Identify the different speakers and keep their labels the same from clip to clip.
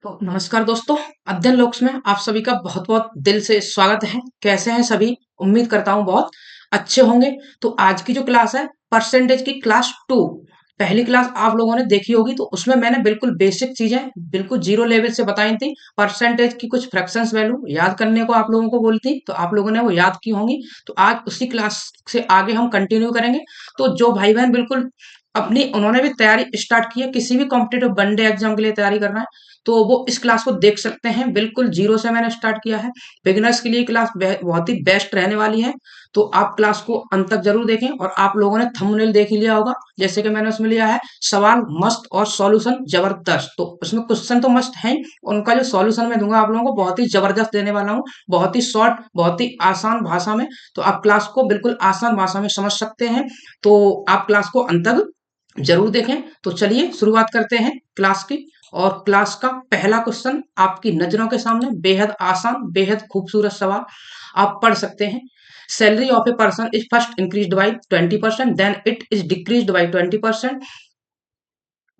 Speaker 1: तो नमस्कार दोस्तों, अध्ययन लोक्स में आप सभी का बहुत-बहुत दिल से स्वागत है। कैसे हैं सभी? उम्मीद करता हूँ बहुत अच्छे होंगे। तो आज की जो क्लास है, परसेंटेज की क्लास 2 पहली क्लास आप लोगों ने देखी होगी, तो उसमें मैंने बिल्कुल बेसिक चीज़ें बिल्कुल ज़ीरो लेवल से बताई थी। परसेंटेज की कुछ फ्रैक्शंस वैल्यू याद करने को आप लोगों को बोली थी, तो आप लोगों ने वो याद की होंगी। तो आज उसी क्लास से आगे हम कंटिन्यू करेंगे। तो जो भाई-बहन बिल्कुल अपनी उन्होंने भी तैयारी स्टार्ट की है, किसी भी कॉम्पिटिटिव वनडे एग्जाम के लिए तैयारी कर रहे हैं, तो वो इस क्लास को देख सकते हैं। बिल्कुल जीरो से मैंने स्टार्ट किया है। बिगिनर्स के लिए क्लास बहुत ही बेस्ट रहने वाली है। तो आप क्लास को अंत तक जरूर देखें। और आप लोगों ने थंबनेल देख ही लिया होगा, जैसे कि मैंने उसमें लिया है सवाल मस्त और सॉल्यूशन जबरदस्त। तो उसमें क्वेश्चन तो मस्त है, उनका जो सॉल्यूशन मैं दूंगा आप लोगों को बहुत ही जबरदस्त देने वाला हूँ, बहुत ही शॉर्ट, बहुत ही आसान भाषा में। तो आप क्लास को बिल्कुल आसान भाषा में समझ सकते हैं। तो आप क्लास को अंत तक जरूर देखें। तो चलिए शुरुआत करते हैं क्लास की। और क्लास का पहला क्वेश्चन आपकी नजरों के सामने, बेहद आसान, बेहद खूबसूरत सवाल आप पढ़ सकते हैं। Salary of a person is first increased by 20%, then it is decreased by 20%,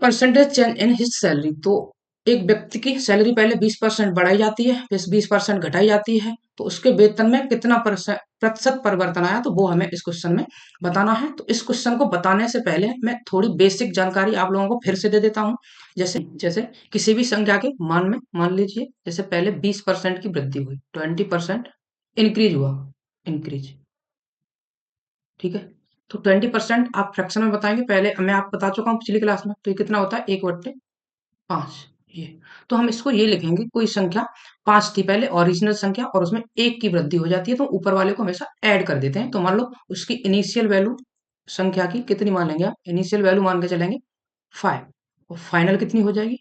Speaker 1: percentage change in his salary. तो एक व्यक्ति की सैलरी पहले 20% बढ़ाई जाती है, फिर 20% घटाई जाती है, तो उसके वेतन में कितना प्रतिशत परिवर्तन आया, तो वो हमें इस क्वेश्चन में बताना है। तो इस क्वेश्चन को बताने से पहले मैं थोड़ी बेसिक जानकारी आप लोगों को फिर से दे देता हूँ। जैसे जैसे किसी भी संख्या के मान में मान लीजिए, जैसे पहले 20% की वृद्धि हुई, 20% इंक्रीज हुआ, इंक्रीज, ठीक है। तो 20% आप फ्रैक्शन में बताएंगे, पहले मैं आपको बता चुका हूँ पिछली क्लास में। तो ये कितना होता है, 1/5। ये तो हम इसको ये लिखेंगे, कोई संख्या 5 थी पहले ओरिजिनल संख्या, और उसमें 1 की वृद्धि हो जाती है, तो ऊपर वाले को हमेशा ऐड कर देते हैं। तो मान लो उसकी इनिशियल वैल्यू संख्या की कितनी मान लेंगे आप, इनिशियल वैल्यू मान के चलेंगे 5, और फाइनल कितनी हो जाएगी,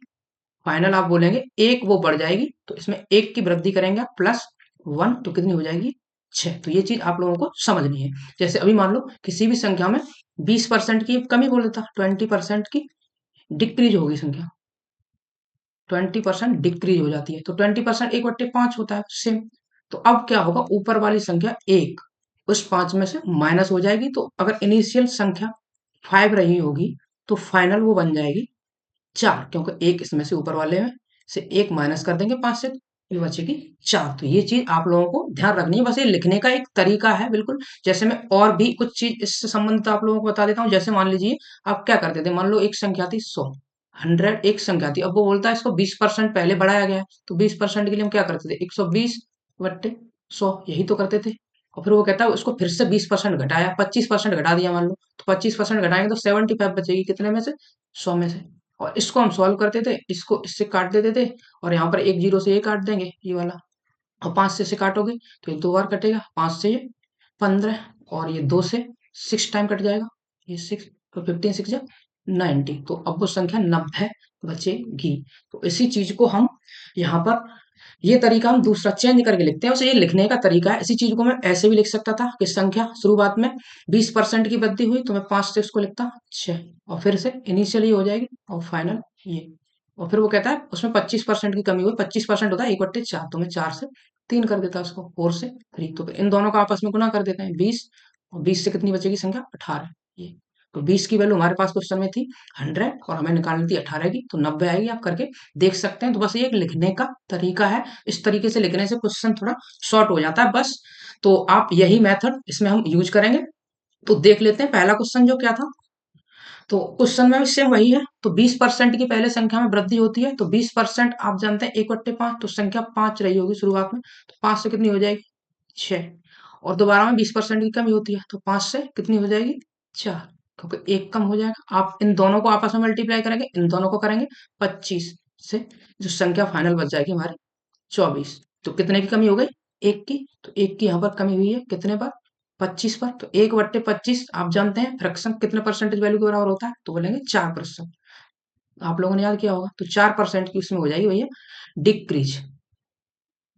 Speaker 1: फाइनल आप बोलेंगे 1, वो बढ़ जाएगी, तो इसमें 1 की वृद्धि करेंगे आप प्लस 1, तो कितनी हो जाएगी 6। तो ये चीज आप लोगों को समझनी है। जैसे अभी मान लो किसी भी संख्या में 20% की कमी बोल देता, 20% की डिक्रीज होगी संख्या, 20% डिक्रीज हो जाती है, तो 20% 1/5 होता है सेम। तो अब क्या होगा, ऊपर वाली संख्या 1 उस 5 में से माइनस हो जाएगी। तो अगर इनिशियल संख्या 5 रही होगी, तो फाइनल वो बन जाएगी 4, क्योंकि एक इसमें से ऊपर वाले में से एक माइनस कर देंगे 5 से, ये बचेगी 4। तो ये चीज आप लोगों को ध्यान रखनी है। बस ये लिखने का एक तरीका है बिल्कुल। जैसे मैं और भी कुछ चीज इससे संबंधित आप लोगों को बता देता हूँ। जैसे मान लीजिए आप क्या करते थे, मान लो एक संख्या थी 100, 100 एक संख्या थी, अब वो बोलता है इसको 20% पहले बढ़ाया गया है, तो 20% के लिए हम क्या करते थे, 120/100 यही तो करते थे। और फिर वो कहता है उसको फिर से 20% घटाया, 25% घटा दिया मान लो, तो 25% घटाएंगे तो 75 बचेगी, कितने में से, 100 में से। और इसको हम सॉल्व करते थे, इसको इससे काट देते थे, और यहाँ पर एक जीरो से ये काट देंगे, ये वाला। और 5 से इसे काटोगे तो ये 2 बार कटेगा, 5 से ये 15, और ये 2 से 6 टाइम कट जाएगा, ये 6, तो 15 6 जा 90। तो अब वो संख्या 90 बचेगी। तो इसी चीज को हम यहाँ पर, ये तरीका हम दूसरा चेंज करके लिखते हैं, उसे ये लिखने का तरीका है। इसी चीज को मैं ऐसे भी लिख सकता था कि संख्या शुरुआत में 20% की वृद्धि हुई, तो मैं 5 से उसको लिखता 6, और फिर से इनिशियली हो जाएगी, और फाइनल ये। और फिर वो कहता है उसमें 25% की कमी हुई, 25% होता है 1/4, तो मैं 4 से 3 कर देता उसको, 4 से 3। तो फिर इन दोनों का आपस में गुना कर देते हैं 20, और 20 से कितनी बचेगी संख्या, 18। ये तो 20 की वैल्यू हमारे पास क्वेश्चन में थी 100, और हमें निकालनी थी 18 की, तो 90 आएगी। आप करके देख सकते हैं। तो बस ये एक लिखने का तरीका है, इस तरीके से लिखने से क्वेश्चन थोड़ा शॉर्ट हो जाता है बस। तो आप यही मेथड इसमें हम यूज करेंगे। तो देख लेते हैं पहला क्वेश्चन जो क्या था। तो क्वेश्चन में भी सेम वही है। तो 20% की पहले संख्या में वृद्धि होती है, तो 20% आप जानते हैं 1/5, तो संख्या 5 रही होगी शुरुआत में, तो 5 से कितनी हो जाएगी 6। और दोबारा में 20% की कमी होती है, तो 5 से कितनी हो जाएगी 4, क्योंकि एक कम हो जाएगा। आप इन दोनों को आपस में मल्टीप्लाई करेंगे, इन दोनों को करेंगे 25 से, जो संख्या फाइनल बच जाएगी हमारी 24। तो कितने की कमी हो गई, एक की। तो एक की यहाँ पर कमी हुई है, कितने पर, 25 पर। तो 1/25 आप जानते हैं फ्रैक्शन कितने परसेंटेज वैल्यू के बराबर होता है, तो बोलेंगे 4%। आप लोगों ने याद किया होगा, तो 4% की उसमें हो जाएगी भैया डिक्रीज,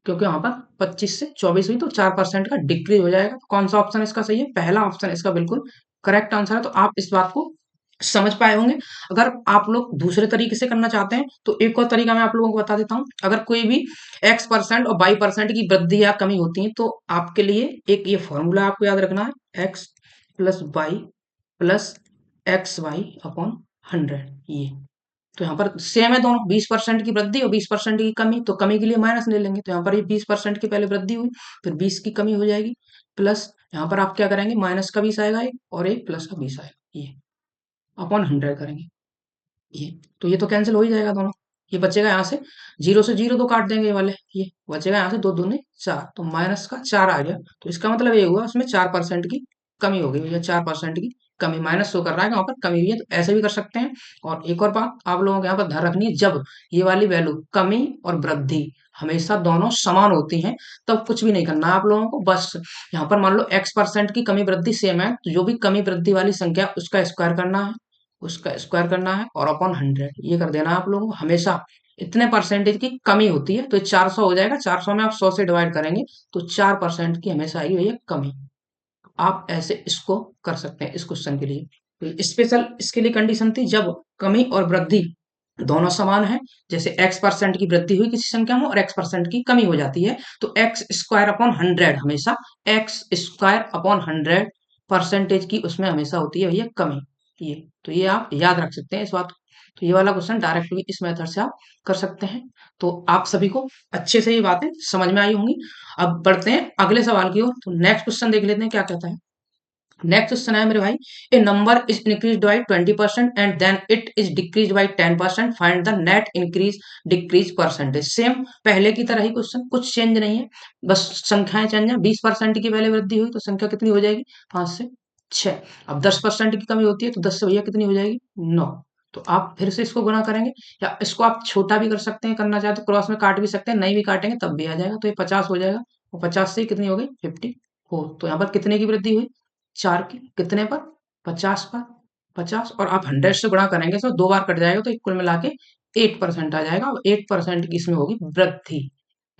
Speaker 1: क्योंकि वहां पर 25 से 24 हुई, तो 4% का डिक्रीज हो जाएगा। तो कौन सा ऑप्शन इसका सही है, पहला ऑप्शन इसका बिल्कुल करेक्ट आंसर है। तो आप इस बात को समझ पाए होंगे। अगर आप लोग दूसरे तरीके से करना चाहते हैं, तो एक और तरीका मैं आप लोगों को बता देता हूँ। अगर कोई भी x% और y% की वृद्धि या कमी होती है, तो आपके लिए एक ये फॉर्मूला आपको याद रखना है, x plus Y plus X Y upon 100। ये तो यहाँ पर सेम है दोनों, 20% की वृद्धि और 20% की कमी, तो कमी के लिए माइनस ले लेंगे। तो यहाँ पर ये 20% की पहले वृद्धि हुई, फिर 20 की कमी हो जाएगी, प्लस यहाँ पर आप क्या करेंगे, माइनस का 20 आएगा एक, और एक प्लस का 20 आएगा, ये अपॉन 100 करेंगे ये। तो ये तो कैंसिल हो ही जाएगा दोनों। ये बचेगा यहाँ से, जीरो से जीरो तो काट देंगे ये वाले, ये बचेगा यहाँ से, दो दूनी चार, तो माइनस का 4 आ गया। तो इसका मतलब ये हुआ उसमें 4% की कमी हो गई, या 4% की कमी, माइनस शो कर रहा है वहां पर कमी हुई है, तो ऐसे भी कर सकते हैं। और एक और बात आप लोगों को यहाँ पर ध्यान रखनी है, जब ये वाली वैल्यू कमी और वृद्धि हमेशा दोनों समान होती हैं, तब कुछ भी नहीं करना है आप लोगों को। बस यहाँ पर मान लो x% की कमी वृद्धि सेम है, तो जो भी कमी वृद्धि वाली संख्या उसका स्क्वायर करना है, उसका स्क्वायर करना है, और अपॉन 100 ये कर देना है आप लोगों को। हमेशा इतने परसेंटेज की कमी होती है, तो 400 हो जाएगा, 400 में आप 100 से डिवाइड करेंगे तो 4% की हमेशा आएगी भैया कमी। आप ऐसे इसको कर सकते हैं इस क्वेश्चन के लिए। तो स्पेशल इसके लिए कंडीशन थी जब कमी और वृद्धि दोनों समान है, जैसे x% की वृद्धि हुई किसी संख्या में और x% की कमी हो जाती है, तो एक्स स्क्वायर अपॉन 100 हमेशा एक्स स्क्वायर अपॉन 100 परसेंटेज की उसमें हमेशा होती है भैया कमी। ये तो ये आप याद रख सकते हैं इस बात को। तो ये वाला क्वेश्चन डायरेक्ट भी इस मेथड से आप कर सकते हैं। तो आप सभी को अच्छे से ये बातें समझ में आई होंगी। अब बढ़ते हैं अगले सवाल की ओर। तो नेक्स्ट क्वेश्चन देख लेते हैं क्या कहता है। नेक्स्ट क्वेश्चन है मेरे भाई, a number is increase by 20% and then it is decrease by 10%, find the net increase decrease percentage. Same पहले की तरह ही क्वेश्चन, कुछ चेंज नहीं है, बस संख्याएं चेंज है। 20% की पहले वृद्धि हुई तो संख्या कितनी हो जाएगी, 5 से 6। अब 10% की कमी होती है तो 10 से भैया कितनी हो जाएगी, 9। तो आप फिर से इसको गुना करेंगे, या इसको आप छोटा भी कर सकते हैं, करना चाहे तो क्रॉस में काट भी सकते हैं, नहीं भी काटेंगे तब भी आ जाएगा। तो ये 50 हो जाएगा, और 50 से कितनी हो गई, 54। तो यहाँ पर कितने की वृद्धि हुई, 4 की, कितने पर, 50 पर, 50, और आप 100 से गुणा करेंगे तो 2 बार कट जाएगा, तो कुल मिला के 8% आ जाएगा। और 8% की इसमें होगी वृद्धि,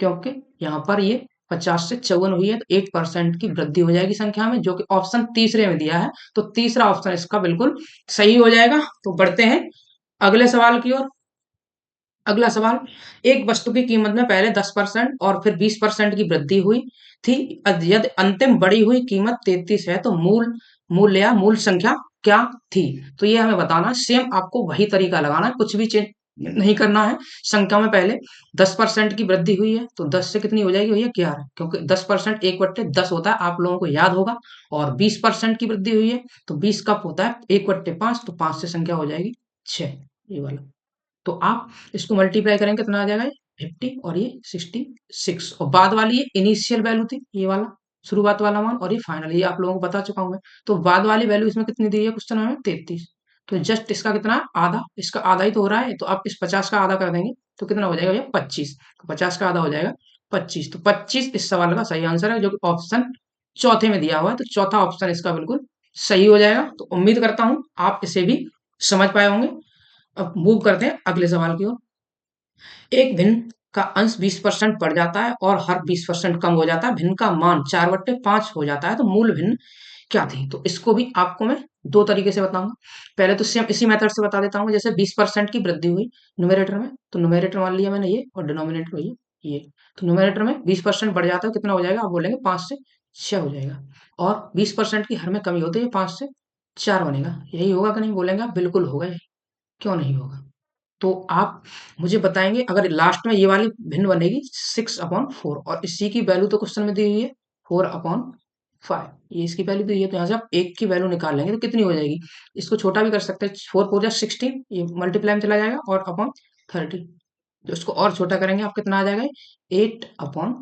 Speaker 1: क्योंकि यहाँ पर ये 50 से 54 हुई है, तो 8% की वृद्धि हो जाएगी संख्या में, जो कि ऑप्शन तीसरे में दिया है। तो तीसरा ऑप्शन इसका बिल्कुल सही हो जाएगा। तो बढ़ते हैं अगले सवाल की ओर। अगला सवाल, एक वस्तु की कीमत में पहले 10% और फिर 20% की वृद्धि हुई थी, यदि अंतिम बढ़ी हुई कीमत 33 है तो मूल मूल्य या मूल संख्या क्या थी। तो ये हमें बताना है, सेम आपको वही तरीका लगाना है, कुछ भी चेंज नहीं करना है। संख्या में पहले 10% की वृद्धि हुई है, तो 10 से कितनी हो जाएगी भैया, 11, क्योंकि 10% 1/10 होता है, आप लोगों को याद होगा। और 20% की वृद्धि हुई है, तो 20 कब होता है, 1/5, तो 5 से संख्या हो जाएगी 6, ये वाला। तो आप इसको मल्टीप्लाई करेंगे कितना आ जाएगा, 50 और ये 66, और बाद वाली ये इनिशियल वैल्यू थी, ये वाला शुरुआत वाला मान, और ये फाइनल, ये आप लोगों को बता चुका हूं मैं। तो बाद वाली वैल्यू इसमें कितनी दी है क्वेश्चन में, 33। तो जस्ट इसका कितना है, आधा, इसका आधा ही तो हो रहा है, तो आप इस 50 का आधा कर देंगे तो कितना हो जाएगा भैया, 25। तो 50 का आधा हो जाएगा 25। तो 25 इस सवाल का सही आंसर है, जो कि ऑप्शन चौथे में दिया हुआ है। तो चौथा ऑप्शन इसका बिल्कुल सही हो जाएगा। तो उम्मीद करता हूं आप इसे भी समझ पाए होंगे। अब मूव करते हैं अगले सवाल की ओर। एक भिन्न का अंश 20% बढ़ जाता है और हर 20% कम हो जाता है, भिन्न का मान 4/5 हो जाता है, तो मूल भिन्न क्या थी। तो इसको भी आपको मैं दो तरीके से बताऊंगा। पहले तो सेम इसी मेथड से बता देता हूँ, जैसे 20% की वृद्धि हुई न्यूमेरेटर में, तो न्यूमेरेटर मान लिया मैंने ये, और डिनोमिनेटर ये। तो न्यूमेरेटर में 20% बढ़ जाता है, कितना हो जाएगा, आप बोलेंगे 5 से 6 हो जाएगा। और 20% की हर में कमी होती है, 5 से 4 बनेगा। यही होगा कि नहीं, बोलेंगे आप, बिल्कुल होगा यही, क्यों नहीं होगा। तो आप मुझे बताएंगे, अगर लास्ट में ये वाली भिन्न बनेगी 6/4, और इसी की वैल्यू तो क्वेश्चन में दी हुई है 4/5, ये इसकी वैल्यू दी है, तो यहाँ से आप एक की वैल्यू निकाल लेंगे तो कितनी हो जाएगी। इसको छोटा भी कर सकते हैं, 4×4 = 16, ये मल्टीप्लाई में चला जाएगा, और अपॉन 30, तो इसको और छोटा करेंगे आप कितना आ जाएगा, 8/15।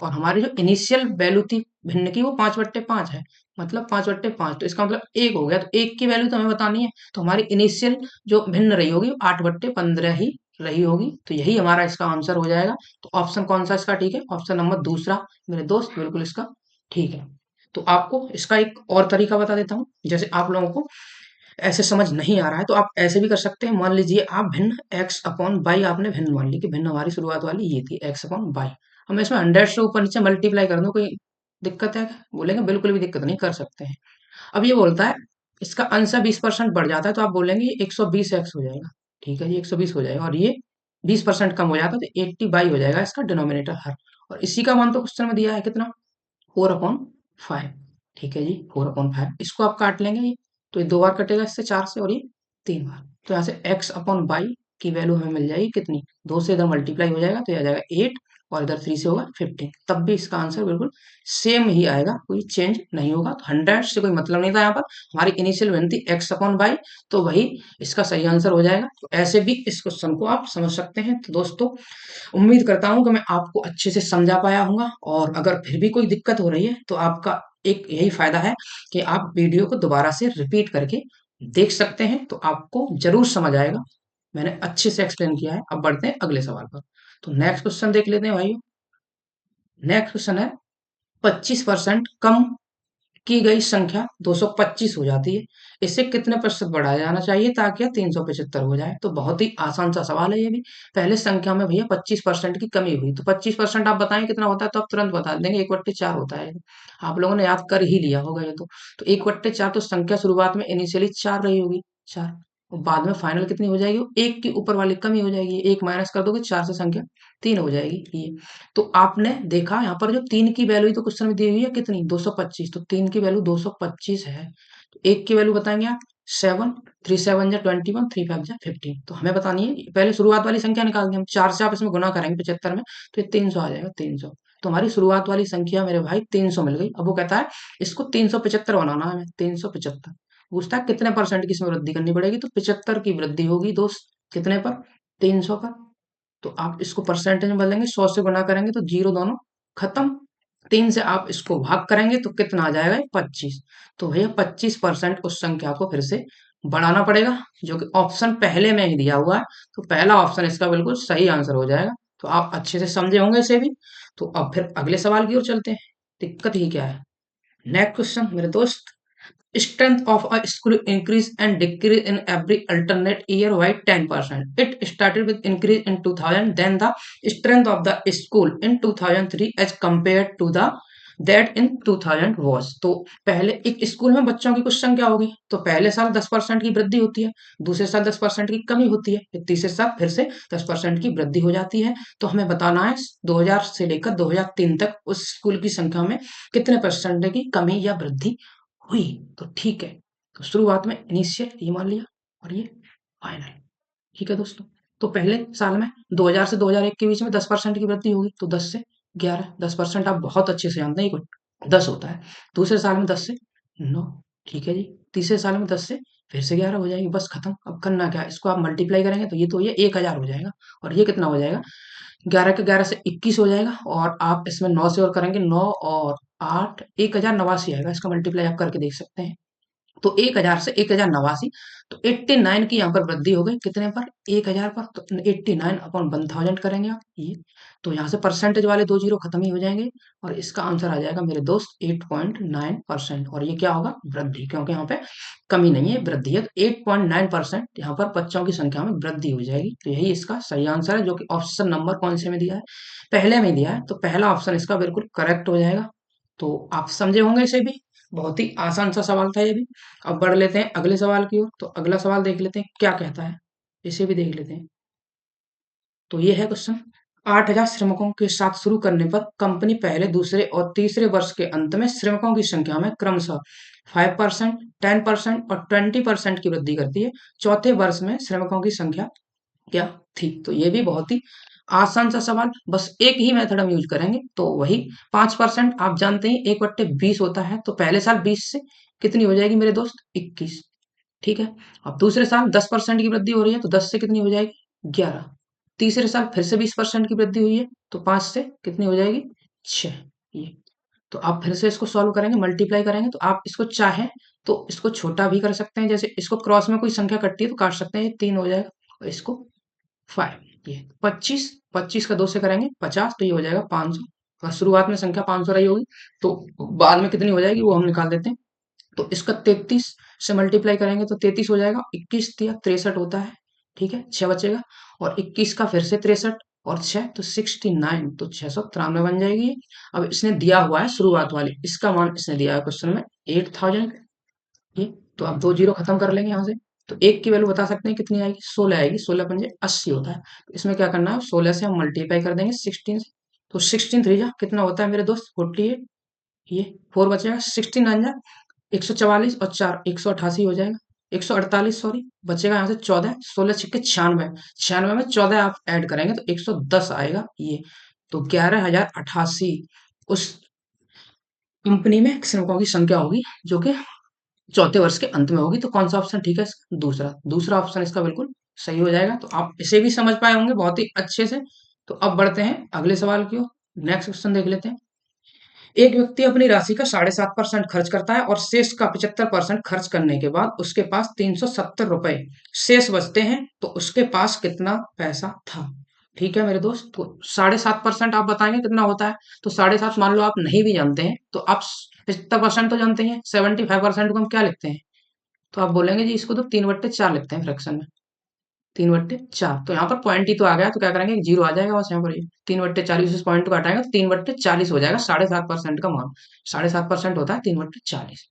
Speaker 1: और हमारी जो इनिशियल वैल्यू थी भिन्न की, वो 5/5 है, मतलब 5/5, तो इसका मतलब एक हो गया। तो एक की वैल्यू तो हमें बतानी है, तो हमारी इनिशियल जो भिन्न रही होगी 8/15 ही रही होगी, तो यही हमारा इसका आंसर हो जाएगा। तो ऑप्शन कौन सा इसका ठीक है, ऑप्शन नंबर दूसरा मेरे दोस्त, बिल्कुल इसका ठीक है। तो आपको इसका एक और तरीका बता देता हूँ, जैसे आप लोगों को ऐसे समझ नहीं आ रहा है तो आप ऐसे भी कर सकते हैं। मान लीजिए आप भिन्न x/y, आपने भिन्न मान ली कि भिन्न हमारी शुरुआत वाली ये थी x/y, हम इसमें 100 से ऊपर नीचे मल्टीप्लाई कर दो, कोई दिक्कत है क्या? बोलेंगे बिल्कुल भी दिक्कत नहीं, कर सकते हैं। अब ये बोलता है इसका अंश 20% बढ़ जाता है, तो आप बोलेंगे 120x हो जाएगा, ठीक है, ये 120 हो जाएगा, और ये 20% कम हो जाता है तो 80y हो जाएगा इसका डिनोमिनेटर हर। और इसी का मान तो क्वेश्चन में दिया है कितना, 4/5, ठीक है जी, 4/5। इसको आप काट लेंगे, ये तो ये 2 बार कटेगा इससे, 4 से, और ये 3 बार। तो यहाँ से एक्स अपॉन वाई की वैल्यू हमें मिल जाएगी कितनी, 2 से इधर मल्टीप्लाई हो जाएगा तो ये आ जाएगा 8 और इधर 3 से होगा 15। तब भी इसका आंसर बिल्कुल सेम ही आएगा, कोई चेंज नहीं होगा। तो 100 से कोई मतलब नहीं था यहाँ पर, हमारी इनिशियल वैल्यू थी एक्स अपॉन वाई, तो वही इसका सही आंसर हो जाएगा। तो ऐसे भी इस क्वेश्चन को आप समझ सकते हैं। तो दोस्तों उम्मीद करता हूँ कि मैं आपको अच्छे से समझा पाया हूँगा, और अगर फिर भी कोई दिक्कत हो रही है तो आपका एक यही फायदा है कि आप वीडियो को दोबारा से रिपीट करके देख सकते हैं, तो आपको जरूर समझ आएगा। मैंने अच्छे से एक्सप्लेन किया है। अब बढ़ते हैं अगले सवाल पर। तो नेक्स्ट क्वेश्चन देख लेते हैं भाइयों। नेक्स्ट क्वेश्चन है 25% कम की गई संख्या 225 हो जाती है, इसे कितने प्रतिशत बढ़ाया जाना चाहिए ताकि यह 375 हो जाए। तो बहुत ही आसान सा सवाल है ये भी। पहले संख्या में भैया 25% की कमी हुई, तो 25% आप बताएं कितना होता है, तो आप तुरंत बता देंगे 1/4 होता है। आप लोगों ने याद कर ही लिया होगा ये तो 1/4, तो संख्या शुरुआत में इनिशियली 4 रही होगी, 4, और बाद में फाइनल कितनी हो जाएगी, एक की ऊपर वाली कमी हो जाएगी, एक माइनस कर दोगे 4 से संख्या 3 हो जाएगी ये। तो आपने देखा यहाँ पर जो 3 की वैल्यू तो क्वेश्चन में दी हुई है कितनी, 225, तो 3 की वैल्यू 225 है। तो एक की वैल्यू बताएंगे आप 7, 3 7 जा 21, 3 5 जा 15। तो हमें बतानी है पहले शुरुआत वाली संख्या निकाल दी हम, 4 से आप इसमें गुना करेंगे 75 में, तो ये 300 आ जाएगा, 300। तो हमारी शुरुआत वाली संख्या मेरे भाई 300 मिल गई। अब वो कहता है इसको 375 बनाना है हमें, 375। पूछता है कितने परसेंट की इसमें वृद्धि करनी पड़ेगी, तो 75 की वृद्धि होगी दोस्त, कितने पर, 300 पर। तो आप इसको परसेंटेज में बदलेंगे, 100 से गुना करेंगे तो जीरो दोनों खत्म, 3 से आप इसको भाग करेंगे तो कितना आ जाएगा, 25। तो भैया 25% उस संख्या को फिर से बढ़ाना पड़ेगा, जो कि ऑप्शन पहले में ही दिया हुआ है। तो पहला ऑप्शन इसका बिल्कुल सही आंसर हो जाएगा। तो आप अच्छे से समझे होंगे इसे भी। तो अब फिर अगले सवाल की ओर चलते हैं। दिक्कत ही क्या है। नेक्स्ट क्वेश्चन मेरे दोस्त, strength of a school increase and decrease in every alternate year by 10%. It started with increase in 2000, then the strength of the school in 2003 as compared to the that in 2000 was। तो पहले एक school में बच्चों की कुछ संख्या होगी, तो पहले साल 10% की वृद्धि होती है, दूसरे साल 10% की कमी होती है, फिर तीसरे साल फिर से 10% की वृद्धि हो जाती है। तो हमें बताना है 2000 से लेकर 2003 तक उस स्कूल की संख्या में कितने परसेंट की कमी या वृद्धि हुई। तो ठीक है, तो शुरुआत में इनिशियल ये मान लिया और ये फाइनल। ठीक है दोस्तों, तो पहले साल में 2000 से 2001 के बीच में 10% की वृद्धि होगी, तो 10 से 11, 10% आप बहुत अच्छे से जानते हैं, ये 10 होता है। दूसरे साल में 10 से 9, ठीक है जी। तीसरे साल में 10 से फिर से 11 हो जाएगी, बस खत्म। अब करना क्या है, इसको आप मल्टीप्लाई करेंगे तो ये 1000 हो जाएगा, और ये कितना हो जाएगा, 11 के 11 से 21 हो जाएगा, और आप इसमें 9 से और करेंगे, 9 और 8, 1089 आएगा। इसका मल्टीप्लाई आप करके देख सकते हैं। तो 1000 से 1089, तो 89 की यहाँ पर वृद्धि हो गई, कितने पर, 1000 पर। तो 89 अपॉन 1000 करेंगे आप ये, तो यहाँ से परसेंटेज वाले 2 जीरो खत्म ही हो जाएंगे, और इसका आंसर आ जाएगा मेरे दोस्त 8.9%। और ये क्या होगा, वृद्धि, क्योंकि यहाँ पे कमी नहीं है, वृद्धि है। तो 8.9% यहाँ पर बच्चों की संख्या में वृद्धि हो जाएगी। तो यही इसका सही आंसर है, जो कि ऑप्शन नंबर कौन से में दिया है, पहले में दिया है। तो पहला ऑप्शन इसका बिल्कुल करेक्ट हो जाएगा। तो आप समझे होंगे इसे भी, बहुत ही आसान सा सवाल था ये भी। अब बढ़ लेते हैं अगले सवाल की ओर। तो अगला सवाल देख लेते हैं क्या कहता है, इसे भी देख लेते हैं। तो ये है क्वेश्चन, 8000 श्रमिकों के साथ शुरू करने पर कंपनी पहले, दूसरे और तीसरे वर्ष के अंत में श्रमिकों की संख्या में क्रमशः 5%, 10% और 20% की वृद्धि करती है। चौथे वर्ष में श्रमिकों की संख्या क्या थी। तो ये भी बहुत ही आसान सा सवाल, बस एक ही मेथड हम यूज करेंगे, तो वही 5%। आप जानते हैं 1/20 होता है, तो पहले साल 20 से कितनी हो जाएगी मेरे दोस्त, 21। ठीक है, अब दूसरे साल 10% की वृद्धि हो रही है, तो 10 से कितनी हो जाएगी, 11। तीसरे साल फिर से 20% की वृद्धि हुई है, तो 5 से कितनी हो जाएगी, 6। ये तो आप फिर से इसको सॉल्व करेंगे, मल्टीप्लाई करेंगे, तो आप इसको चाहें तो इसको छोटा भी कर सकते हैं, जैसे इसको क्रॉस में कोई संख्या कटती है तो काट सकते हैं, ये 3 हो जाएगा, और इसको 5, ये 25, 25 का 2 से करेंगे 50, तो ये हो जाएगा 500। और शुरुआत में संख्या 500 रही होगी, तो बाद में कितनी हो जाएगी वो हम निकाल देते हैं। तो इसका 33 से मल्टीप्लाई करेंगे तो 33 हो जाएगा, 21 दिया 63 होता है, ठीक है, 6 बचेगा, और 21 का फिर से 63 और 6 तो 69, तो 693 बन जाएगी। अब इसने दिया हुआ है शुरुआत वाली, इसका मान इसने दिया है क्वेश्चन में 8000, ये तो आप 2 जीरो खत्म कर लेंगे यहाँ से। तो एक की वैल्यू बता सकते हैं कितनी आएगी, 16 आएगी, 16 पंजे 80 होता है। तो इसमें क्या करना है, 16 से हम मल्टीप्लाई कर देंगे 16 से, तो 16 3 जा कितना होता है मेरे दोस्त, 48, ये 4 बचेगा, 16 9 जा 144 और 4 188 हो जाएगा, 148 सॉरी, बचेगा यहाँ से 14, 16 छिक्के 96, 96 में 14 आप ऐड करेंगे तो 110 आएगा ये। तो 11,088 उस कंपनी में श्रमिकों की संख्या होगी जो कि चौथे वर्ष के अंत में होगी। तो कौन सा ऑप्शन ठीक है? दूसरा, दूसरा ऑप्शन इसका बिल्कुल सही हो जाएगा। तो आप इसे भी समझ पाए होंगे बहुत ही अच्छे से। तो अब बढ़ते हैं अगले सवाल की ओर। नेक्स्ट क्वेश्चन देख लेते हैं। एक व्यक्ति अपनी राशि का 7.5% खर्च करता है और शेष का 75% खर्च करने के बाद उसके पास 370 रुपए शेष बचते हैं, तो उसके पास कितना पैसा था? ठीक है मेरे दोस्त, तो 7.5% आप बताएंगे कितना होता है? तो 7.5 मान लो आप नहीं भी जानते हैं तो आप 75% तो जानते हैं, 75% को हम क्या लिखते हैं? तो आप बोलेंगे जी इसको तो 3/4 लिखते हैं फ्रैक्शन में, 3/4। तो यहाँ पर पॉइंट ही तो आ गया, तो क्या करेंगे, जीरो आ जाएगा बस यहाँ पर। ये 3/40 इस पॉइंट को हटाएंगे तो 3/40 हो जाएगा 7.5% का मान। 7.5% होता है 3/40।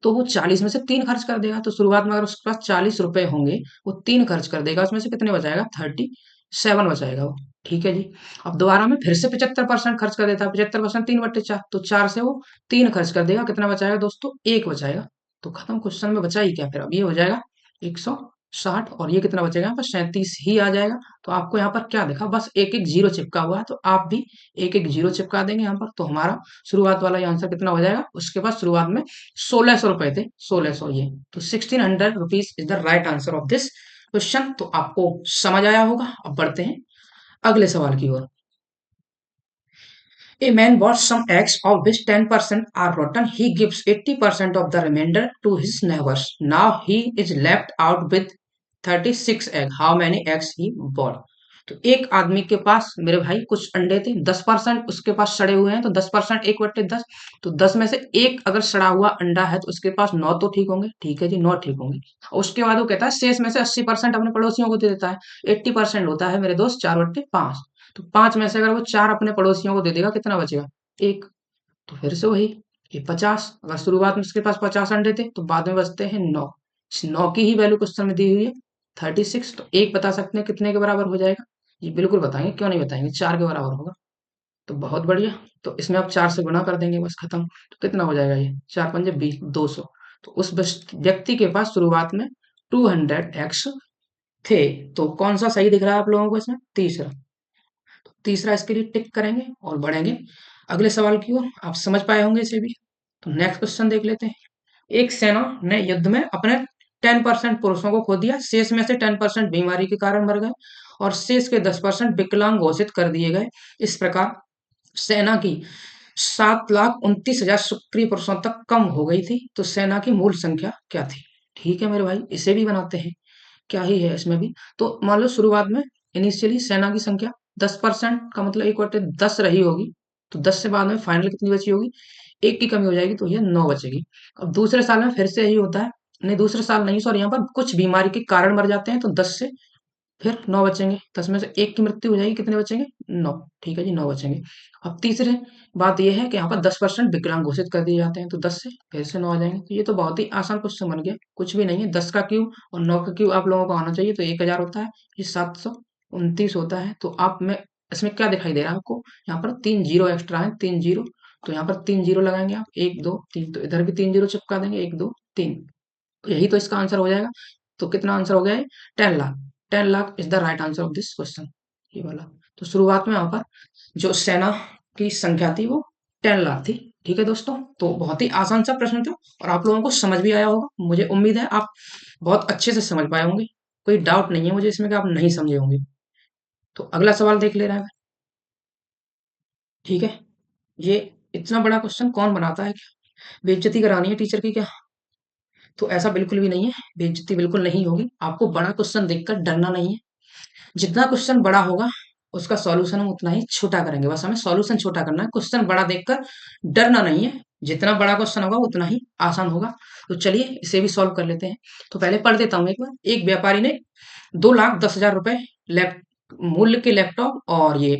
Speaker 1: तो वो 40 में से 3 खर्च कर देगा। तो शुरुआत में अगर उसके पास 40 रुपए होंगे, वो 3 खर्च कर देगा, उसमें से कितने बचाएगा? 37 बचाएगा वो। ठीक है जी। अब दोबारा में फिर से 75% खर्च कर देता है। 75% 3/4, तो 4 से वो 3 खर्च कर देगा, कितना बचाएगा दोस्तों? 1 बचाएगा। तो खत्म, क्वेश्चन में बचा ही क्या फिर? अब ये हो जाएगा 160 और ये कितना बचेगा? यहाँ पर 37 ही आ जाएगा। तो आपको यहाँ पर क्या देखा? बस एक एक जीरो चिपका हुआ है, तो आप भी एक एक जीरो चिपका देंगे यहाँ पर। तो हमारा शुरुआत वाला आंसर कितना हो जाएगा? उसके पास शुरुआत में 1600 रुपए थे, 1600 ये। तो 1600 rupees is the right answer of this question. तो आपको समझ आया होगा। अब बढ़ते हैं अगले सवाल की ओर। A man bought some eggs of which 10% are rotten. He gives 80% of the remainder to his neighbors. Now he is left out with 36 egg. How many eggs he bought? तो एक आदमी के पास मेरे भाई कुछ अंडे थे, 10% उसके पास सड़े हुए हैं, तो 10% 1/10। तो 10 में से एक अगर सड़ा हुआ अंडा है तो उसके पास 9 तो ठीक होंगे। ठीक है जी, 9 ठीक होंगे। उसके बाद वो कहता है शेष में से 80% अपने पड़ोसियों को दे देता है। 80% होता है मेरे दोस्त 4/5। तो 5 में से अगर वो 4 अपने पड़ोसियों को दे देगा, कितना बचेगा? 1। तो फिर से वही, ये 50। अगर शुरुआत में उसके पास 50 अंडे थे तो बाद में बचते हैं 9। इस 9 की ही वैल्यू क्वेश्चन में दी हुई है 36। तो एक बता सकते हैं कितने के बराबर हो जाएगा? ये बिल्कुल बताएंगे, क्यों नहीं बताएंगे, 4 के बराबर होगा। तो बहुत बढ़िया। तो इसमें आप 4 से गुणा कर देंगे, बस खत्म। तो कितना हो जाएगा ये? 4 पंजे 20, 200। तो उस व्यक्ति के पास शुरुआत में 200 एक्स थे। तो कौन सा सही दिख रहा है आप लोगों को इसमें? तीसरा। तीसरा इसके लिए टिक करेंगे और बढ़ेंगे अगले सवाल की ओर। आप समझ पाए होंगे इसे भी। तो नेक्स्ट क्वेश्चन देख लेते हैं। एक सेना ने युद्ध में अपने 10% पुरुषों को खो दिया, शेष में से 10% बीमारी के कारण मर गए और शेष के 10% विकलांग घोषित कर दिए गए। इस प्रकार सेना की 7,29,000 सक्रिय पुरुषों तक कम हो गई थी। तो सेना की मूल संख्या क्या थी? ठीक है मेरे भाई, इसे भी बनाते हैं। क्या ही है इसमें भी। तो मान लो शुरुआत में इनिशियली सेना की संख्या 10% का मतलब 1/10 रही होगी। तो 10 से बाद में फाइनल कितनी बची होगी? एक की कमी हो जाएगी, तो ये 9 बचेगी। अब दूसरे साल में फिर से यही होता है। नहीं, दूसरे साल नहीं, सॉरी, यहाँ पर कुछ बीमारी के कारण मर जाते हैं, तो 10 से फिर 9 बचेंगे। 10 में से एक की मृत्यु हो जाएगी, कितने बचेंगे? 9। ठीक है जी, 9 बचेंगे। अब तीसरे बात यह है कि यहाँ पर 10% विकलांग घोषित कर दिए जाते हैं, तो 10 से फिर से 9 आ जाएंगे। तो ये तो बहुत ही आसान क्वेश्चन बन गया, कुछ भी नहीं है। 10 का क्यूब और 9 का क्यूब आप लोगों को आना चाहिए, तो 1000 होता है, ये 729 होता है। तो आप में इसमें क्या दिखाई दे रहा है आपको? यहाँ पर 3 जीरो एक्स्ट्रा है, 3 जीरो। तो यहाँ पर 3 जीरो लगाएंगे आप, 1 2 3। तो इधर भी 3 जीरो चिपका देंगे, 1 2 3। यही तो इसका आंसर हो जाएगा। तो कितना आंसर हो गया है? 10 lakh. 10 lakh is the right answer of this question, ये वाला। तो शुरुआत में यहाँ पर जो सेना की संख्या थी वो 10 लाख थी। ठीक है दोस्तों, तो बहुत ही आसान सा प्रश्न था और आप लोगों को समझ भी आया होगा। मुझे उम्मीद है आप बहुत अच्छे से समझ पाए होंगे। कोई डाउट नहीं है मुझे इसमें कि आप नहीं समझे होंगे। तो अगला सवाल देख ले रहा है। ठीक है, ये इतना बड़ा क्वेश्चन कौन बनाता है? क्या बेइज्जती करानी है टीचर की क्या? तो ऐसा बिल्कुल भी नहीं है, बेइज्जती बिल्कुल नहीं होगी। आपको बड़ा क्वेश्चन देखकर डरना नहीं है। जितना क्वेश्चन बड़ा होगा उसका सॉल्यूशन हम उतना ही छोटा करेंगे। बस हमें सॉल्यूशन छोटा करना है, क्वेश्चन बड़ा देखकर डरना नहीं है। जितना बड़ा क्वेश्चन होगा उतना ही आसान होगा। तो चलिए इसे भी सॉल्व कर लेते हैं। तो पहले पढ़ देता हूँ एक बार। एक व्यापारी ने 2,10,000 रुपए मूल्य के लैपटॉप और ये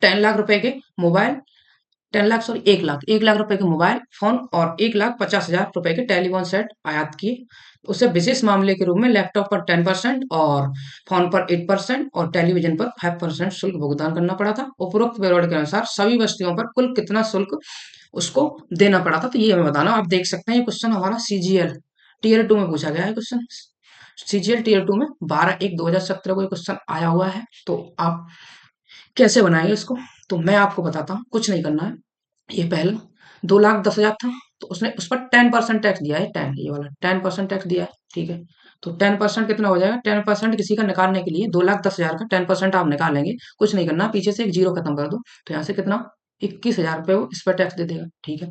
Speaker 1: 10 लाख रुपए के मोबाइल, 10 लाख सॉरी 1 लाख, 1 लाख रुपए के मोबाइल फोन और 1,50,000 रुपए के टेलीफोन सेट आयात किए। उसे विशेष मामले के रूप में लैपटॉप पर 10% और फोन पर 8% और टेलीविजन पर 5% शुल्क भुगतान करना पड़ा था। उपरोक्त विवरण के अनुसार सभी वस्तुओं पर कुल कितना शुल्क उसको देना पड़ा था? तो ये हमें बताना। आप देख सकते हैं ये क्वेश्चन हमारा CGL टीयर 2 में पूछा गया है क्वेश्चन। सीजीएल टीयर 2 में 12/1/2017 को ये क्वेश्चन आया हुआ है। तो आप कैसे बनाएंगे इसको, तो मैं आपको बताता हूँ, कुछ नहीं करना है। ये पहला 2,10,000 था, तो उसने उस पर 10% टैक्स दिया है, 10 ये वाला 10% टैक्स दिया है, ठीक है। तो 10% कितना हो जाएगा, 10% किसी का निकालने के लिए 2,10,000 का 10% आप निकाल लेंगे, कुछ नहीं करना, पीछे से एक जीरो खत्म कर दो, तो यहाँ से कितना 21,000 रुपये वो इस पर टैक्स दे देगा, ठीक है।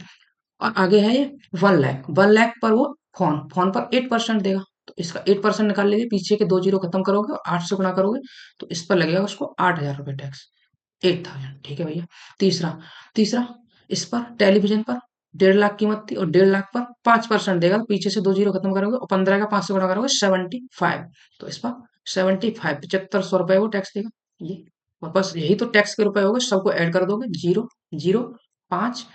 Speaker 1: और आगे है ये 1 लाख, 1 लाख पर वो फोन फोन पर 8% देगा, तो इसका 8% निकाल लीजिए, पीछे के दो जीरो खत्म करोगे और 8 से गुणा करोगे, तो इस पर लगेगा उसको 8,000 रुपये टैक्स, 8,000, ठीक है भैया। तीसरा तीसरा इस पर टेलीविजन पर 1,50,000 कीमत थी और 1,50,000 पर 5% देगा, तो पीछे से दो जीरो खत्म करोगे और 15 का 5 से गुणा करोगे 75, तो इस पर 75 7500 रुपए वो टैक्स देगा ये। और बस यही तो टैक्स के रुपए हो गए, सबको ऐड कर दोगे, जीरो जीरो 5,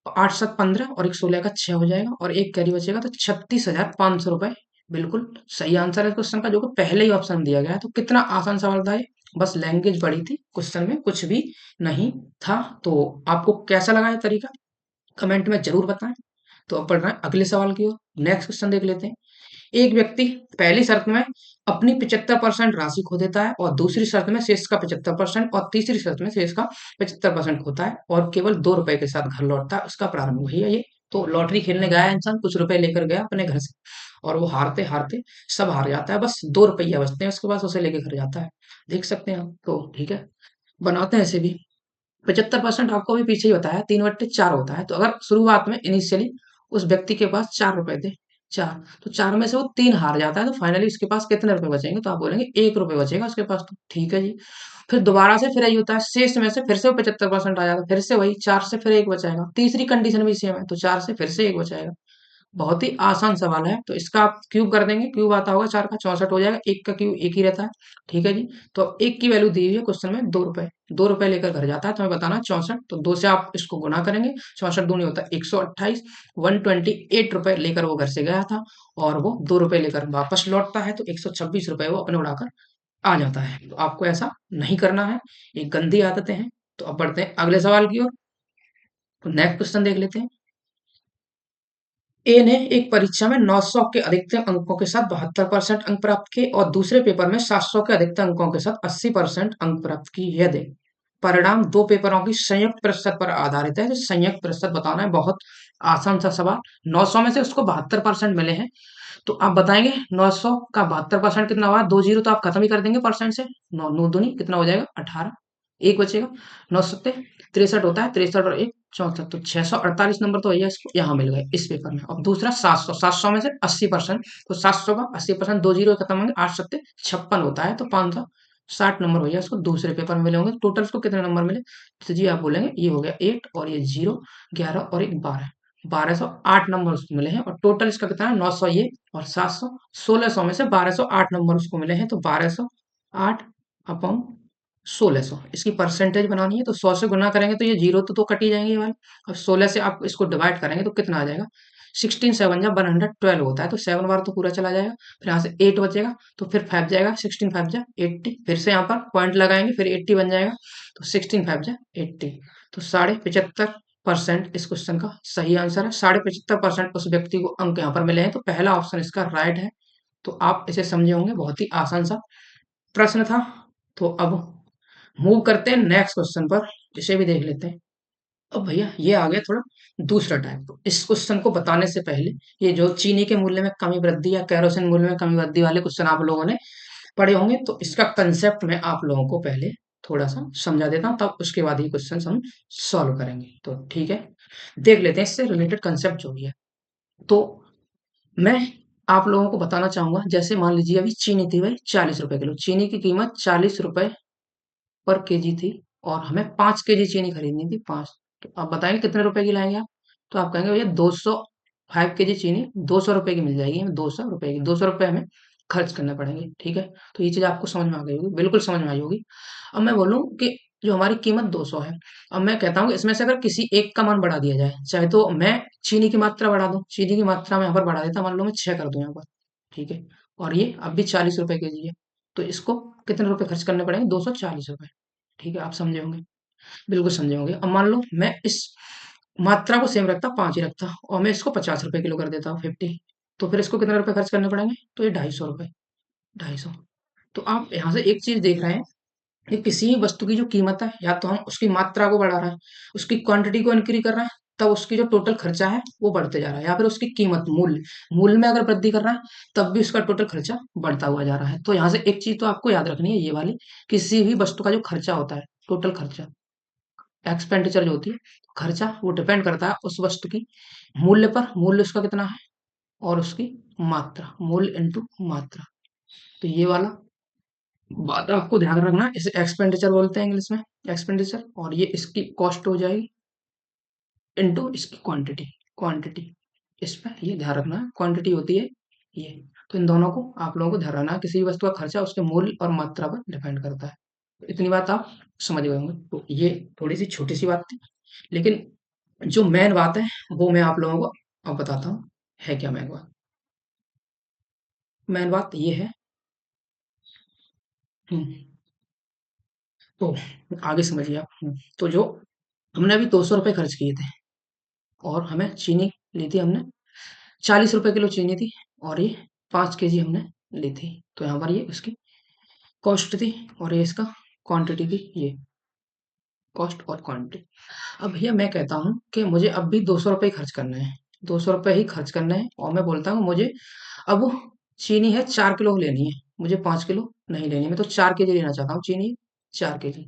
Speaker 1: 8 7 15 और एक 16 का 6 हो जाएगा और एक कैरी बचेगा, तो 36,500 रुपए बिल्कुल सही आंसर है क्वेश्चन का, जो कि पहले ही ऑप्शन दिया गया है। तो कितना आसान सवाल था ये, बस लैंग्वेज बड़ी थी, क्वेश्चन में कुछ भी नहीं था। तो आपको कैसा लगा ये तरीका, कमेंट में जरूर बताएं। तो अब बढ़ रहे हैं अगले सवाल की ओर, नेक्स्ट क्वेश्चन देख लेते हैं। एक व्यक्ति पहली शर्त में अपनी 75% राशि खो देता है और दूसरी शर्त में शेष का 75% और तीसरी शर्त में शेष का 75% खोता है और केवल 2 रुपए के साथ घर लौटता है, उसका प्रारंभ वही है ये। तो लॉटरी खेलने गया है इंसान, कुछ रुपए लेकर गया अपने घर से और वो हारते हारते सब हार जाता है, बस 2 रुपया बचते हैं उसके पास, उसे लेके घर जाता है। देख सकते हैं आप, तो ठीक है, बनाते हैं ऐसे भी। 75% आपको भी पीछे ही बताया, 3/4 होता है। तो अगर शुरुआत में इनिशियली उस व्यक्ति के पास 4 रुपए थे, चार, तो चार में से वो तीन हार जाता है, तो फाइनली उसके पास कितने रुपए बचेंगे, तो आप बोलेंगे 1 रुपए बचेगा उसके पास, तो ठीक है जी। फिर दोबारा से फिर यही होता है, शेष में से फिर से वो 75% आ जाता है, फिर से वही चार से फिर एक बचाएगा, तीसरी कंडीशन भी सेम है, तो चार से फिर से एक बचाएगा। बहुत ही आसान सवाल है, तो इसका आप क्यूब कर देंगे, क्यूब आता होगा 4 का 64 हो जाएगा, एक का क्यूब एक ही रहता है, ठीक है जी। तो एक की वैल्यू दी हुई है क्वेश्चन में 2 रुपए, 2 रुपए लेकर घर जाता है, तो हमें बताना 64, तो 2 से आप इसको गुना करेंगे, 64 दूनी होता है 128, 128 रुपए लेकर वो घर से गया था और वो 2 रुपए लेकर वापस लौटता है, तो 126 रुपए वो अपने उड़ाकर आ जाता है। तो आपको ऐसा नहीं करना है, ये गंदी आदतें हैं। तो अब बढ़ते हैं अगले सवाल की ओर, तो नेक्स्ट क्वेश्चन देख लेते हैं। ए ने एक परीक्षा में 900 के अधिकतम अंकों के साथ 72% अंक प्राप्त किए और दूसरे पेपर में 700 के अधिकतम अंकों के साथ 80% अंक प्राप्त किए। यदि परिणाम दो पेपरों की संयुक्त प्रतिशत पर आधारित है, तो संयुक्त प्रतिशत बताना है, बहुत आसान सा सवाल। 900 में से उसको 72% मिले हैं, तो आप बताएंगे 900 का 72% कितना हुआ, दो जीरो तो आप खत्म ही कर देंगे परसेंट से, नौ नौ दूनी कितना हो जाएगा 18, एक बचेगा, 9 सत्ते 63 होता है, 63 और एक 64, तो 648 नंबर तो भैया इसको यहाँ मिल गए इस पेपर में। अब दूसरा 700, 700 में से 80%, तो 700 का 80%, दो जीरो खत्म होंगे, 8 सत्ते 56 होता है, तो 560 नंबर भैया इसको दूसरे पेपर में मिले होंगे। टोटल इसको कितने नंबर मिले, तो जी आप बोलेंगे ये हो गया 8 और ये 0, 11 और एक 12, 1208 नंबर उसको मिले हैं। और टोटल इसका कितना है 900 ये और 700, 1600 में से 1208 नंबर उसको मिले हैं, तो 1208 अपॉन 1600 इसकी परसेंटेज बनानी है, तो 100 से गुना करेंगे तो ये जीरो तो कट ही जाएंगे ये वाले। अब 16 से आप इसको डिवाइड करेंगे तो कितना आ जाएगा, 16 7 जा 112 होता है, तो 7 बार तो पूरा चला जाएगा, फिर यहाँ से 8 बचेगा, तो फिर 5 जाएगा, 16 5 जा 80, फिर से यहाँ पर पॉइंट लगाएंगे, फिर 80 बन जाएगा, तो 16 5 जा 80, तो 75% इस क्वेश्चन का सही आंसर है। 75% उस व्यक्ति को अंक यहाँ पर मिले हैं, तो पहला ऑप्शन इसका राइट है। तो आप इसे समझे होंगे, बहुत ही आसान सा प्रश्न था। तो अब मूव करते हैं नेक्स्ट क्वेश्चन पर, इसे भी देख लेते हैं। अब भैया ये आ गया थोड़ा दूसरा टाइप, तो इस क्वेश्चन को बताने से पहले, ये जो चीनी के मूल्य में कमी वृद्धि या कैरोसिन मूल्य में कमी वृद्धि वाले क्वेश्चन आप लोगों ने पढ़े होंगे, तो इसका कंसेप्ट मैं आप लोगों को पहले थोड़ा सा समझा देता हूँ, तब उसके बाद ही क्वेश्चन हम सॉल्व करेंगे। तो ठीक है, देख लेते हैं इससे रिलेटेड कंसेप्ट जो भी है। तो मैं आप लोगों को बताना चाहूंगा, जैसे मान लीजिए अभी चीनी थी भाई 40 रुपए किलो, चीनी की कीमत 40 रुपए पर केजी थी और हमें 5 केजी चीनी खरीदनी थी, पाँच। तो आप बताएंगे कितने रुपए की लाएंगे आप, तो आप कहेंगे भैया 205 केजी चीनी 200 रुपए की मिल जाएगी हमें, 200 रुपए की, 200 रुपए हमें खर्च करने पड़ेंगे, ठीक है। तो ये चीज आपको समझ में आ गई होगी, बिल्कुल समझ में आई होगी। अब मैं बोलूँ कि जो हमारी कीमत 200 है, अब मैं कहता हूँ कि इसमें से अगर किसी एक का मान बढ़ा दिया जाए, चाहे तो मैं चीनी की मात्रा बढ़ा दूं, चीनी की मात्रा मैं यहाँ पर बढ़ा देता, मान लो मैं 6 कर दूं यहाँ पर, ठीक है। और ये अब भी 40 रुपए केजी है, तो इसको कितने रुपए खर्च करने पड़ेंगे, 240 रुपए, ठीक है। आप समझे होंगे, बिल्कुल समझे होंगे। अब मान लो मैं इस मात्रा को सेम रखता, 5 ही रखता और मैं इसको 50 रुपए किलो कर देता हूँ, 50, तो फिर इसको कितने रुपए खर्च करने पड़ेंगे, तो ये 250 रुपए, 250। तो आप यहाँ से एक चीज देख रहे हैं कि किसी भी वस्तु की जो कीमत है, या तो हम उसकी मात्रा को बढ़ा रहे हैं, उसकी क्वांटिटी को इंक्रीज कर रहे हैं, तब उसकी जो टोटल खर्चा है वो बढ़ते जा रहा है, या फिर उसकी कीमत, मूल्य, मूल्य में अगर वृद्धि कर रहा है तब भी उसका टोटल खर्चा बढ़ता हुआ जा रहा है। तो यहाँ से एक चीज तो आपको याद रखनी है, ये वाली, किसी भी वस्तु का जो खर्चा होता है, टोटल खर्चा, एक्सपेंडिचर जो होती है, खर्चा, वो डिपेंड करता है उस वस्तु की मूल्य पर, मूल्य उसका कितना है, और उसकी मात्रा, मूल्य इंटू मात्रा। तो ये वाला बात आपको ध्यान रखना है, इसे एक्सपेंडिचर बोलते हैं इंग्लिश में, एक्सपेंडिचर। और ये इसकी कॉस्ट हो जाएगी इनटू इसकी क्वांटिटी, क्वांटिटी, इस पर ये ध्यान रखना है, क्वांटिटी होती है ये। तो इन दोनों को आप लोगों को ध्यान रखना है, किसी भी वस्तु का खर्चा उसके मूल्य और मात्रा पर डिपेंड करता है। तो इतनी बात आप समझ गए होंगे। तो ये थोड़ी सी छोटी सी बात थी, लेकिन जो मेन बात है वो मैं आप लोगों को अब बताता हूँ, है क्या मेन बात। मेन बात ये है, हम्म, तो आगे समझिए आप। तो जो हमने अभी 200 रुपये खर्च किए थे, और हमें चीनी ली थी हमने, 40 रुपए किलो चीनी थी, और ये 5 केजी हमने ली थी। तो यहाँ पर ये उसकी कॉस्ट थी, और ये इसका क्वांटिटी थी, ये कॉस्ट और क्वांटिटी। अब भैया मैं कहता हूँ कि मुझे अब भी 200 रुपये खर्च करना है, 200 रुपये ही खर्च करना है, और मैं बोलता हूँ मुझे अब चीनी है 4 किलो लेनी है, मुझे 5 किलो नहीं लेनी, मैं तो 4 केजी लेना चाहता हूँ चीनी, 4 केजी,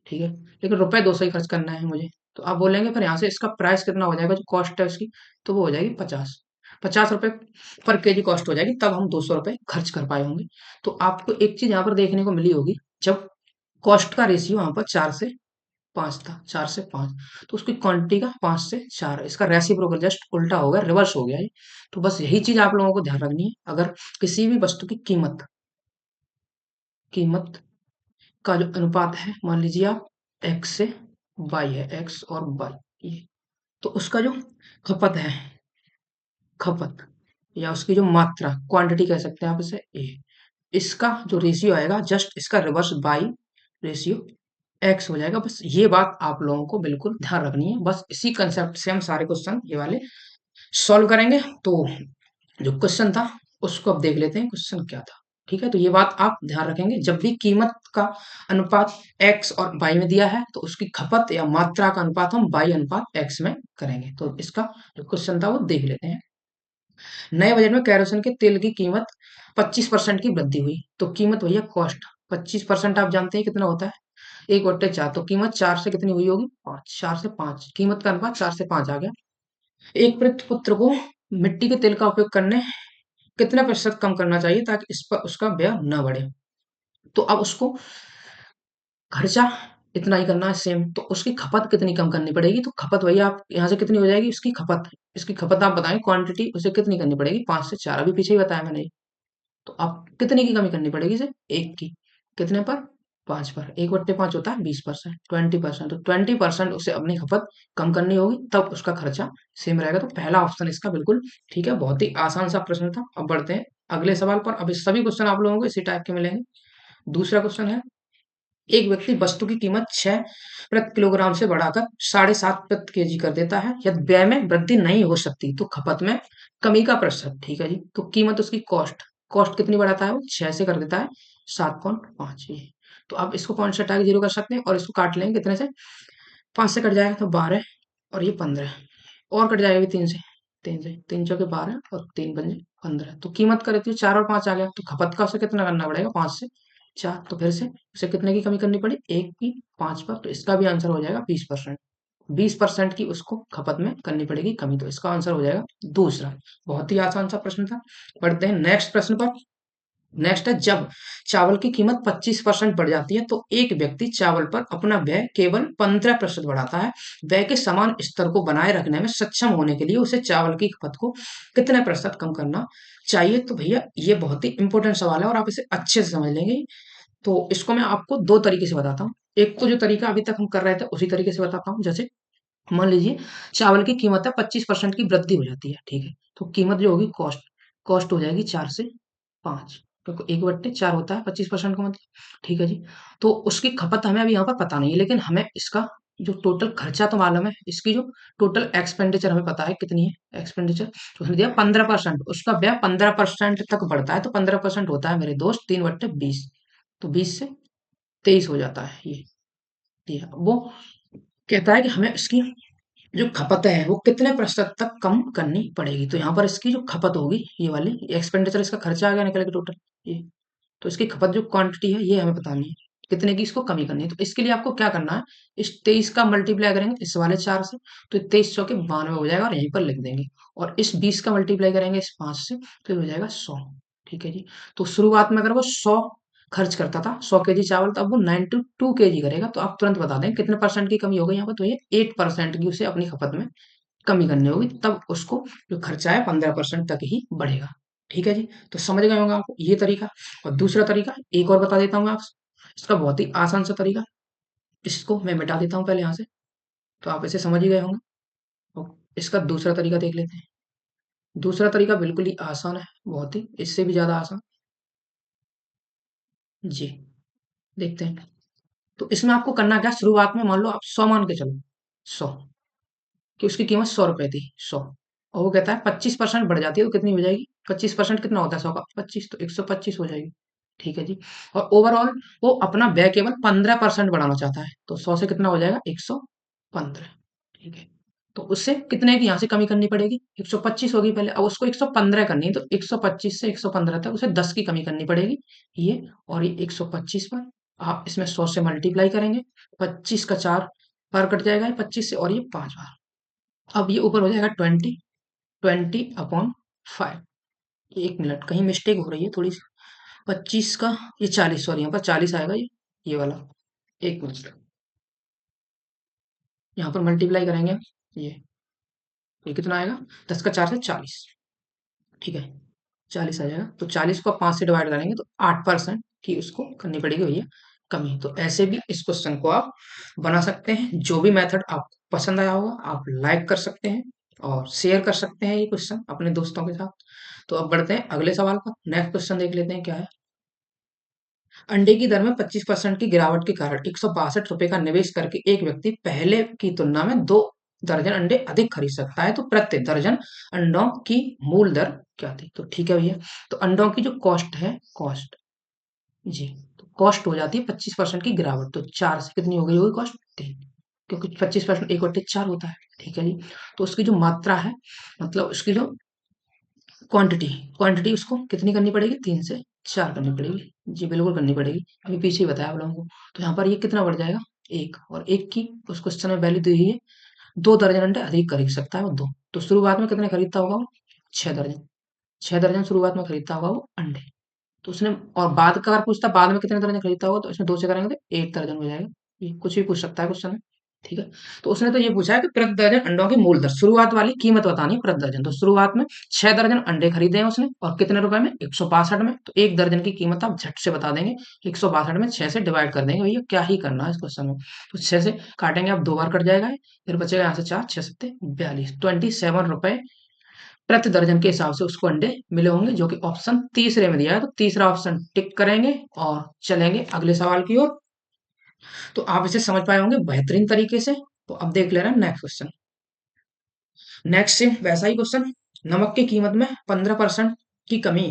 Speaker 1: ठीक है, लेकिन रुपए 200 ही खर्च करना है मुझे। तो आप बोलेंगे फिर यहाँ से इसका प्राइस कितना हो जाएगा, जो कॉस्ट है उसकी, तो वो हो जाएगी 50 रुपए पर केजी कॉस्ट हो जाएगी, तब हम 200 रुपये खर्च कर पाए होंगे। तो आपको एक चीज यहाँ पर देखने को मिली होगी, जब कॉस्ट का रेशियो यहाँ पर 4 से 5 था, 4 से 5, तो उसकी क्वांटिटी का 5 से 4, इसका रेसिप्रोकल जस्ट उल्टा हो गया, रिवर्स हो गया ये। तो बस यही चीज आप लोगों को ध्यान रखनी है, अगर किसी भी वस्तु की कीमत, कीमत का जो अनुपात है, मान लीजिए आप एक्स से वाई है, एक्स और वाई, ये, तो उसका जो खपत है, खपत, या उसकी जो मात्रा, क्वांटिटी कह सकते हैं आप इसे, ए, इसका जो रेशियो आएगा जस्ट इसका रिवर्स बाई रेशियो एक्स हो जाएगा। बस ये बात आप लोगों को बिल्कुल ध्यान रखनी है, बस इसी कंसेप्ट से हम सारे क्वेश्चन ये वाले सॉल्व करेंगे। तो जो क्वेश्चन था उसको अब देख लेते हैं, क्वेश्चन क्या था। ठीक है, तो ये बात आप ध्यान रखेंगे, जब भी कीमत का अनुपात एक्स और वाई में दिया है, तो उसकी खपत या मात्रा का अनुपात हम वाई अनुपात एक्स में करेंगे। तो इसका जो क्वेश्चन था वो देख लेते हैं। नए बजट में कैरोसिन के तेल की कीमत 25% की वृद्धि हुई, तो कीमत भैया कॉस्ट, 25% आप जानते हैं कितना होता है, 1/4, तो कीमत 4 से कितनी हुई होगी, 5, 4 से 5, कीमत का अनुपात 4 से 5 आ गया। एक पुत्र को मिट्टी के तेल का उपयोग करने कितने प्रतिशत कम करना चाहिए ताकि इस पर उसका व्यय न बढ़े। तो अब उसको खर्चा इतना ही करना है सेम, तो उसकी खपत कितनी कम करनी पड़ेगी, तो खपत भैया आप यहाँ से कितनी हो जाएगी उसकी खपत, इसकी खपत आप बताएं, क्वांटिटी उसे कितनी करनी पड़ेगी, 5 से 4, अभी पीछे ही बताया मैंने। तो आप कितने की कमी करनी पड़ेगी इसे, एक की, कितने पर, 5 पर, 1/5 होता है 20%, 20%, तो 20% उसे अपनी खपत कम करनी होगी, तब उसका खर्चा सेम रहेगा। तो पहला ऑप्शन इसका बिल्कुल ठीक है, बहुत ही आसान सा प्रश्न था। अब बढ़ते हैं अगले सवाल पर, अब सभी क्वेश्चन आप लोगों को इसी टाइप के मिलेंगे। दूसरा क्वेश्चन है, एक व्यक्ति वस्तु की कीमत 6 प्रति किलोग्राम से बढ़ाकर 7.5 प्रति केजी कर देता है, यदि व्यय में वृद्धि नहीं हो सकती तो खपत में कमी का प्रतिशत, ठीक है जी। तो कीमत उसकी कॉस्ट, कॉस्ट कितनी बढ़ाता है वो, 6 से कर देता है 7.5, ये। तो आप इसको पॉइंट से हटा के 0 कर सकते हैं, और इसको काट लेंगे कितने से, 5 से कट जाएगा तो 12, और ये 15, और कट जाएगा भी 3 से, 3 से, 3 चौके 12 और 3 पंजे 15, तो कीमत का रहती है 4 और 5 आ गया, तो खपत का उसे कितना करना पड़ेगा, 5 से 4, तो फिर से उसे कितने की कमी करनी पड़ी, 1 की 5 पर, तो इसका भी आंसर हो जाएगा 20%, 20% की उसको खपत में करनी पड़ेगी कमी, तो इसका आंसर हो जाएगा दूसरा। बहुत ही आसान सा प्रश्न था। बढ़ते हैं नेक्स्ट प्रश्न पर। नेक्स्ट है, जब चावल की कीमत 25% बढ़ जाती है तो एक व्यक्ति चावल पर अपना व्यय केवल 15% बढ़ाता है, व्यय के समान स्तर को बनाए रखने में सक्षम होने के लिए उसे चावल की खपत को कितने प्रतिशत कम करना चाहिए। तो भैया ये बहुत ही इंपॉर्टेंट सवाल है, और आप इसे अच्छे से समझ लेंगे। तो इसको मैं आपको दो तरीके से बताता हूँ। एक तो जो तरीका अभी तक हम कर रहे थे उसी तरीके से बताता हूँ। जैसे मान लीजिए चावल की कीमत है, 25% की वृद्धि हो जाती है, ठीक है, तो कीमत जो होगी कॉस्ट, कॉस्ट हो जाएगी 4 से 5, क्योंकि 1/4 होता है 25% का मतलब, ठीक है जी। तो उसकी खपत हमें अभी यहाँ पर पता नहीं है, लेकिन हमें इसका जो टोटल खर्चा तो मालूम है, इसकी जो टोटल एक्सपेंडिचर हमें पता है कितनी है एक्सपेंडिचर, तो हमने दिया 15%, उसका व्यय 15% तक बढ़ता है, तो 15% होता है मेरे दोस्त 3/20, तो 20 से 23 हो जाता है ये वो कहता है कि हमें इसकी जो खपत है वो कितने प्रतिशत तक कम करनी पड़ेगी। तो यहाँ पर इसकी जो खपत होगी ये वाली एक्सपेंडिचर, इसका खर्चा आ गया निकल के टोटल ये, तो इसकी खपत जो क्वांटिटी है ये हमें बतानी है, कितने की इसको कमी करनी है। तो इसके लिए आपको क्या करना है, इस 23 का मल्टीप्लाई करेंगे इस वाले 4 से, तो 23 100 के 92 हो जाएगा और यहीं पर लिख देंगे, और इस 20 का मल्टीप्लाई करेंगे इस 5 से, तो ये हो जाएगा 100। ठीक है जी। तो शुरुआत में अगर वो 100 खर्च करता था 100 केजी चावल, तो अब वो 92 केजी करेगा, तो आप तुरंत बता दें कितने परसेंट की कमी हो गई यहाँ पर, तो ये 8% की उसे अपनी खपत में कमी करनी होगी, तब उसको जो खर्चा है 15% तक ही बढ़ेगा। ठीक है जी। तो समझ गए होंगे आपको ये तरीका। और दूसरा तरीका एक और बता देता हूँ आप, इसका बहुत ही आसान सा तरीका, इसको मैं मिटा देता हूँ पहले यहाँ से, तो आप इसे समझ ही गए होंगे। और इसका दूसरा तरीका देख लेते हैं। दूसरा तरीका बिल्कुल ही आसान है, बहुत ही, इससे भी ज्यादा आसान। जी, देखते हैं। तो इसमें आपको करना क्या, शुरुआत में मान लो आप 100 मान के चलो, 100 कि उसकी कीमत 100 रुपए थी, 100, और वो कहता है 25% बढ़ जाती है तो कितनी हो जाएगी, 25% कितना होता है 100 का, 25, तो 125 हो जाएगी। ठीक है जी। और ओवरऑल वो अपना व्यय केवल 15% बढ़ाना चाहता है, तो 100 से कितना हो जाएगा 115। ठीक है। तो उससे कितने की यहाँ से कमी करनी पड़ेगी, 125 होगी पहले, अब उसको 115 करनी है, तो 125 से 115 तक उसे 10 की कमी करनी पड़ेगी ये, और ये 125 पर आप इसमें 100 से मल्टीप्लाई करेंगे, 25 का 4 बार कट जाएगा 25 से, और ये 5 बार, अब ये ऊपर हो जाएगा 20 अपॉन 5। 1 मिनट, कहीं मिस्टेक हो रही है थोड़ी सी, 25 का ये 40, सॉरी यहाँ पर 40 आएगा ये वाला, 1 मिनट, यहाँ पर मल्टीप्लाई करेंगे हम, ये कितना आएगा, 10 का 4 से 40। ठीक है, 40 आ जाएगा, तो 40 को आप 5 से डिवाइड करेंगे तो 8% की उसको करनी पड़ेगी भैया कमी। तो ऐसे भी इस क्वेश्चन को आप बना सकते हैं। जो भी मेथड आपको पसंद आया होगा आप लाइक कर सकते हैं और शेयर कर सकते हैं ये क्वेश्चन अपने दोस्तों के साथ। तो अब बढ़ते हैं अगले सवाल पर, नेक्स्ट क्वेश्चन देख लेते हैं क्या है। अंडे की दर में 25% की गिरावट के कारण 162 रुपए का निवेश करके एक व्यक्ति पहले की तुलना में 2 दर्जन अंडे अधिक खरीद सकता है, तो प्रति दर्जन अंडों की मूल दर क्या थी। तो ठीक है भैया, तो अंडों की जो कॉस्ट है, कॉस्ट, जी, तो कॉस्ट हो जाती है 25% की गिरावट, तो 4 से कितनी हो गई होगी कॉस्ट, 3, क्योंकि 25% 1/4 होता है। ठीक है जी। तो उसकी जो मात्रा है, मतलब उसकी जो क्वांटिटी, क्वांटिटी उसको कितनी करनी पड़ेगी, 3 से 4 करनी पड़ेगी। जी बिल्कुल करनी पड़ेगी, अभी पीछे ही बताया आप लोगों को। तो यहाँ पर ये कितना बढ़ जाएगा, 1, और 1 की उस क्वेश्चन में वैल्यू दी हुई है, 2 दर्जन अंडे अधिक खरीद सकता है वो, 2, तो शुरुआत में कितने खरीदता होगा वो, 6 दर्जन, 6 दर्जन शुरुआत में खरीदता होगा वो अंडे। तो उसने, और बाद का अगर पूछता बाद में कितने दर्जन खरीदता होगा, तो इसमें 2 से करेंगे तो 1 दर्जन हो जाएगा। ये कुछ भी पूछ सकता है क्वेश्चन में। ठीक है। तो उसने तो ये पूछा है कि प्रति दर्जन अंडों की मूल दर, शुरुआत वाली कीमत बतानी है प्रति दर्जन। तो शुरुआत में 6 दर्जन अंडे खरीदे हैं उसने, और कितने रुपए में, 162 में, तो 1 दर्जन की कीमत आप झट से बता देंगे, 162 में 6 से डिवाइड कर देंगे, भैया क्या ही करना है इस क्वेश्चन में। तो 6 से काटेंगे आप, 2 बार कट जाएगा, फिर बचेगा यहाँ से 4, 6 सत्ते 42, 27 रुपए प्रति दर्जन के हिसाब से उसको अंडे मिले होंगे, जो कि ऑप्शन तीसरे में दिया है। तो तीसरा ऑप्शन टिक करेंगे और चलेंगे अगले सवाल की ओर। तो आप इसे समझ पाए होंगे बेहतरीन तरीके से। तो अब देख ले रहे हैं नेक्स्ट क्वेश्चन। नेक्स्ट से वैसा ही क्वेश्चन, नमक की कीमत में 15% की कमी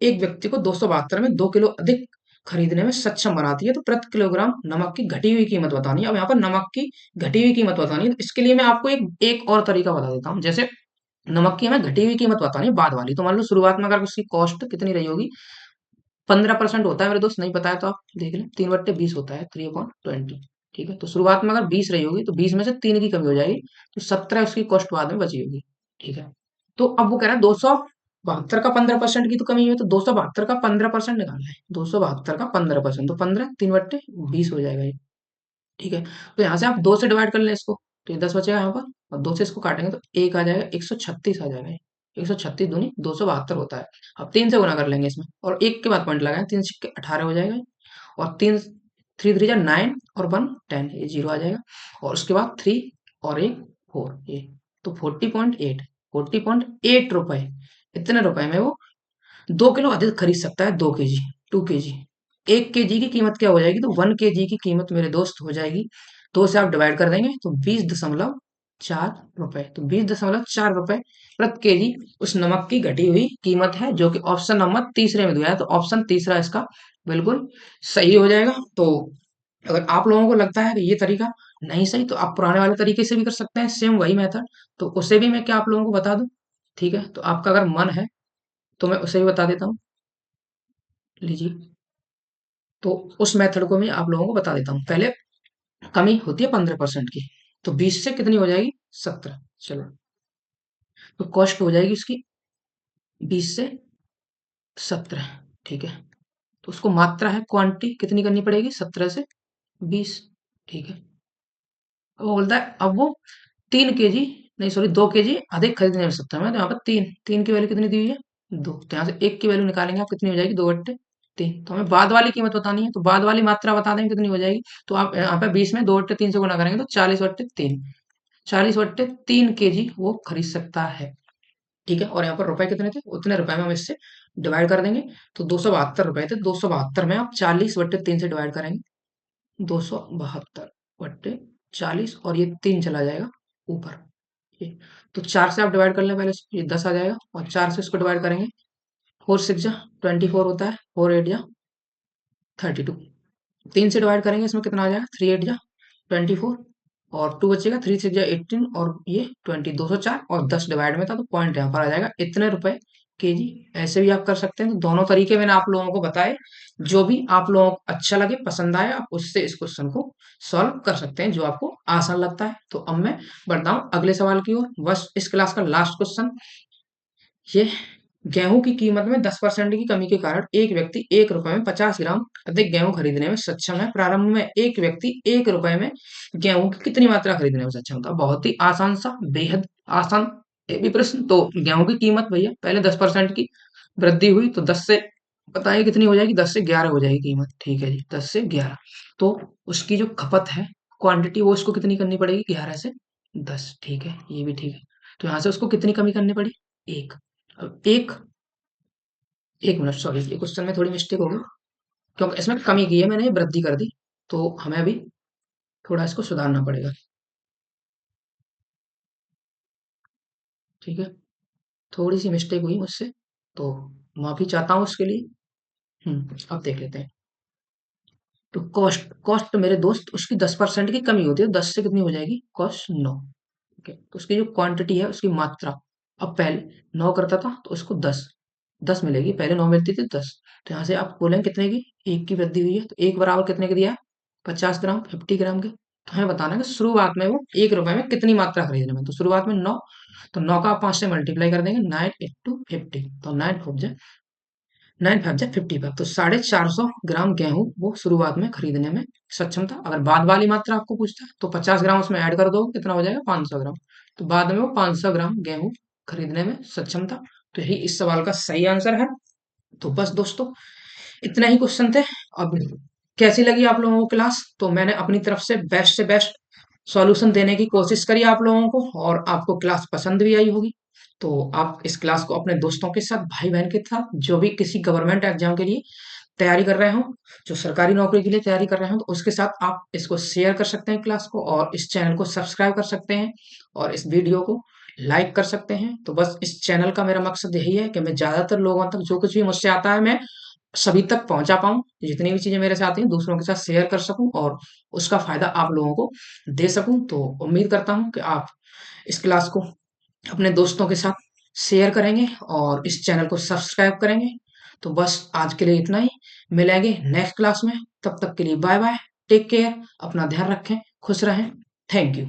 Speaker 1: एक व्यक्ति को 272 में 2 किलो अधिक खरीदने में सक्षम बनाती है, तो प्रति किलोग्राम नमक की घटी हुई कीमत बतानी है। अब यहाँ पर नमक की घटी हुई कीमत बतानी है, तो इसके लिए मैं आपको एक और तरीका बता देता हूँ। जैसे नमक की हमें घटी हुई कीमत बतानी है बाद वाली, तो मान लो शुरुआत में अगर उसकी कॉस्ट कितनी रही होगी, 15% होता है मेरे दोस्त, नहीं पता है तो आप देख लें, 3/20 होता है, 3/20। ठीक है। तो शुरुआत में अगर 20 रही होगी, तो 20 में से 3 की कमी हो जाएगी, तो 17 उसकी कॉस्ट बाद में बची होगी। ठीक है। तो अब वो कह रहा है 272 का 15% की तो कमी है, तो 272 का 15% निकालना है, 272 का 15%, तो 15, 3/20 हो जाएगा ये। ठीक है। तो यहाँ से आप 2 से डिवाइड कर लें इसको, तो ये 10 बचेगा यहाँ पर, और 2 से इसको काटेंगे तो 1 आ जाएगा, 136 आ जाएगा ये। 136 दूनी 272 होता है। अब 3 से गुना कर लेंगे इसमें, और 1 के बाद पॉइंट लगाएं, 3 सिक्के 18 हो जाएगा ये। और 3, 3 3 जा 9, और 1 10, ये 0 आ जाएगा। और उसके बाद 3 और 1 4, ये तो 40.8, 40.8 रुपए, इतने रुपए में वो 2 किलो अधिक खरीद सकता है, 2 केजी, 2 केजी। 1 केजी की कीमत क्या हो जाएगी, तो 1 केजी की कीमत मेरे दोस्त हो जाएगी 2 से आप डिवाइड कर देंगे तो 20.4 रुपए, तो 20.4 रुपए प्रति केजी उस नमक की घटी हुई कीमत है, जो कि ऑप्शन नंबर तीसरे में दिया है। तो ऑप्शन तीसरा इसका बिल्कुल सही हो जाएगा। तो अगर आप लोगों को लगता है कि ये तरीका नहीं सही, तो आप पुराने वाले तरीके से भी कर सकते हैं, सेम वही मेथड। तो उसे भी मैं क्या आप लोगों को बता दूं? ठीक है, तो आपका अगर मन है तो मैं उसे भी बता देता हूँ। लीजिए, तो उस मेथड को मैं आप लोगों को बता देता हूँ। पहले कमी होती है 15% की, तो 20 से कितनी हो जाएगी? 17। चलो, तो कॉस्ट हो जाएगी इसकी 20 से 17। ठीक है, तो उसको मात्रा है, क्वांटिटी कितनी करनी पड़ेगी? 17 से 20। ठीक है, अब वो बोलता है, अब वो 3 केजी, नहीं सॉरी 2 केजी अधिक खरीदने में सक्षम है। तो यहाँ पर तीन तीन की वैल्यू कितनी दी हुई है? 2। तो यहाँ से एक की वैल्यू निकालेंगे आप, कितनी हो जाएगी? 2/3। तो हमें बाद वाली कीमत बतानी है, तो बाद वाली मात्रा बता देंगे कितनी हो जाएगी। तो आप यहाँ पे 20 में 2/3 से गुना करेंगे तो 40/3। 40/3 केजी वो खरीद सकता है। ठीक है, और यहाँ पर रुपए कितने थे? उतने रुपए में हम इससे डिवाइड कर देंगे। तो 272 रुपए थे, 272 में आप 40/3 से डिवाइड करेंगे, 272/40, और ये 3 चला जाएगा ऊपर। ये तो 4 से आप डिवाइड कर लें पहले, ये 10 आ जाएगा, और 4 से इसको डिवाइड करेंगे। 4 6 जा 24 होता है, 4 8 जा 32। 3 से डिवाइड करेंगे, इसमें कितना आ जाएगा? 3 8 जा 24, और 2 बचेगा, 3 6 जा 18, और ये 20, 204, और 10 डिवाइड में था तो पॉइंट यहाँ पर आ जाएगा इतने रुपए केजी। ऐसे भी आप कर सकते हैं। तो दोनों तरीके मैंने आप लोगों को बताए, जो भी आप लोगों को अच्छा लगे, पसंद आए, आप उससे इस क्वेश्चन को सॉल्व कर सकते हैं, जो आपको आसान लगता है। तो अब मैं बढ़ता हूँ अगले सवाल की ओर। बस इस क्लास का लास्ट क्वेश्चन ये, गेहूं की कीमत में 10% की कमी के कारण एक व्यक्ति 1 रुपए में 50 ग्राम अधिक गेहूं खरीदने में सक्षम है। प्रारंभ में एक व्यक्ति 1 रुपए में गेहूं की कितनी मात्रा खरीदने में सक्षम था? बहुत ही आसान सा, बेहद आसान ये भी प्रश्न। तो गेहूं की कीमत भैया पहले 10% की वृद्धि हुई, तो 10 से बताइए कितनी हो जाएगी? 10 से 11 हो जाएगी कीमत। ठीक है जी, 10 से 11। तो उसकी जो खपत है, क्वांटिटी, वो उसको कितनी करनी पड़ेगी? 11 से 10। ठीक है, ये भी ठीक है। तो यहाँ से उसको कितनी कमी करनी पड़ी? 1। अब एक मिनट, सॉरी, ये क्वेश्चन में थोड़ी मिस्टेक हो गई, क्योंकि इसमें कमी की है मैंने, ये वृद्धि कर दी। तो हमें अभी थोड़ा इसको सुधारना पड़ेगा। ठीक है, थोड़ी सी मिस्टेक हुई मुझसे, तो माफी चाहता हूँ उसके लिए। अब देख लेते हैं। तो कॉस्ट कॉस्ट मेरे दोस्त, उसकी 10% की कमी होती है, 10 से कितनी हो जाएगी? कॉस्ट 9। ठीक है, तो उसकी जो क्वांटिटी है, उसकी मात्रा, अब पहले 9 करता था तो उसको 10 मिलेगी, पहले 9 मिलती थी 10। तो यहाँ से आप बोलेंगे कितने की? 1 की वृद्धि हुई है, तो 1 बराबर कितने के दिया है? 50 ग्राम, 50 ग्राम के। तो हमें बताना है कि शुरुआत में वो 1 रुपए में कितनी मात्रा खरीदने में। तो शुरुआत में 9, तो 9 का आप 5 से मल्टीप्लाई कर देंगे, 9 × 8 = 50, तो 9 5 × 55, तो 450 ग्राम गेहूं वो शुरुआत में खरीदने में सक्षम था। अगर बाद वाली मात्रा आपको पूछता है तो 50 ग्राम उसमें ऐड कर दो, कितना हो जाएगा? 500 ग्राम। तो बाद में वो 500 ग्राम गेहूं खरीदने में सक्षम था। तो यही इस सवाल का सही आंसर है। तो बस दोस्तों, इतना ही क्वेश्चन थे। अब कैसी लगी आप लोगों को क्लास? तो मैंने अपनी तरफ से बेस्ट सॉल्यूशन देने की कोशिश करी आप लोगों को, और आपको क्लास पसंद भी आई होगी। तो आप इस क्लास को अपने दोस्तों के साथ, भाई बहन के साथ, जो भी किसी गवर्नमेंट एग्जाम के लिए तैयारी कर रहे हो, जो सरकारी नौकरी के लिए तैयारी कर रहे हो, तो उसके साथ आप इसको शेयर कर सकते हैं क्लास को, और इस चैनल को सब्सक्राइब कर सकते हैं, और इस वीडियो को लाइक कर सकते हैं। तो बस इस चैनल का मेरा मकसद यही है कि मैं ज्यादातर लोगों तक जो कुछ भी मुझसे आता है, मैं सभी तक पहुंचा पाऊं। जितनी भी चीजें मेरे से आती हैं, दूसरों के साथ शेयर कर सकूं, और उसका फायदा आप लोगों को दे सकूं। तो उम्मीद करता हूं कि आप इस क्लास को अपने दोस्तों के साथ शेयर करेंगे, और इस चैनल को सब्सक्राइब करेंगे। तो बस आज के लिए इतना ही, मिलेंगे नेक्स्ट क्लास में। तब तक के लिए बाय बाय, टेक केयर, अपना ध्यान रखें, खुश रहें। Thank you.